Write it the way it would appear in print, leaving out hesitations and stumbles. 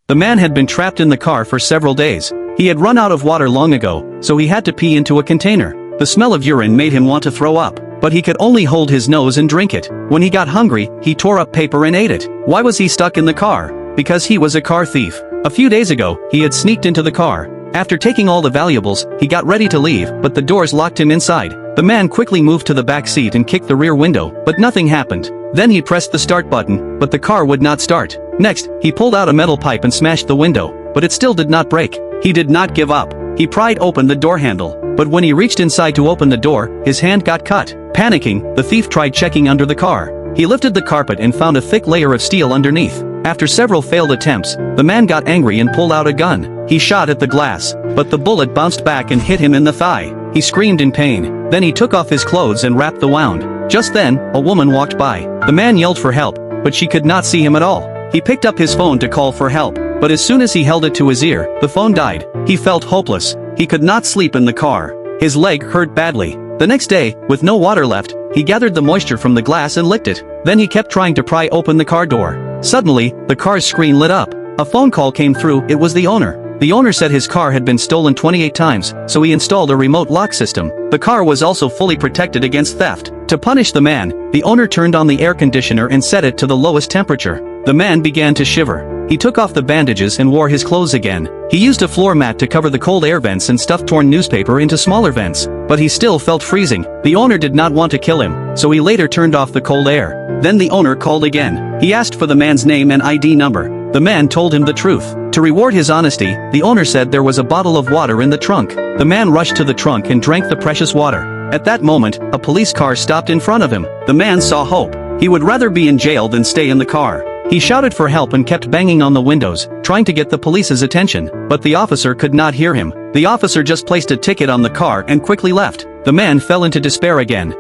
The man had been trapped in the car for several days. He had run out of water long ago, so he had to pee into a container. The smell of urine made him want to throw up, but he could only hold his nose and drink it. When he got hungry, he tore up paper and ate it. Why was he stuck in the car? Because he was a car thief. A few days ago, he had sneaked into the car. After taking all the valuables, he got ready to leave, but the doors locked him inside. The man quickly moved to the back seat and kicked the rear window, but nothing happened. Then he pressed the start button, but the car would not start. Next, he pulled out a metal pipe and smashed the window, but it still did not break. He did not give up. He pried open the door handle, but when he reached inside to open the door, his hand got cut. Panicking, the thief tried checking under the car. He lifted the carpet and found a thick layer of steel underneath. After several failed attempts, the man got angry and pulled out a gun. He shot at the glass, but the bullet bounced back and hit him in the thigh. He screamed in pain. Then he took off his clothes and wrapped the wound. Just then, a woman walked by. The man yelled for help, but she could not see him at all. He picked up his phone to call for help, but as soon as he held it to his ear, the phone died. He felt hopeless. He could not sleep in the car. His leg hurt badly. The next day, with no water left, he gathered the moisture from the glass and licked it. Then he kept trying to pry open the car door. Suddenly, the car's screen lit up. A phone call came through. It was the owner. The owner said his car had been stolen 28 times, so he installed a remote lock system. The car was also fully protected against theft. To punish the man, the owner turned on the air conditioner and set it to the lowest temperature. The man began to shiver. He took off the bandages and wore his clothes again. He used a floor mat to cover the cold air vents and stuffed torn newspaper into smaller vents. But he still felt freezing. The owner did not want to kill him, so he later turned off the cold air. Then the owner called again. He asked for the man's name and ID number. The man told him the truth. To reward his honesty, the owner said there was a bottle of water in the trunk. The man rushed to the trunk and drank the precious water. At that moment, a police car stopped in front of him. The man saw hope. He would rather be in jail than stay in the car. He shouted for help and kept banging on the windows, trying to get the police's attention, but the officer could not hear him. The officer just placed a ticket on the car and quickly left. The man fell into despair again.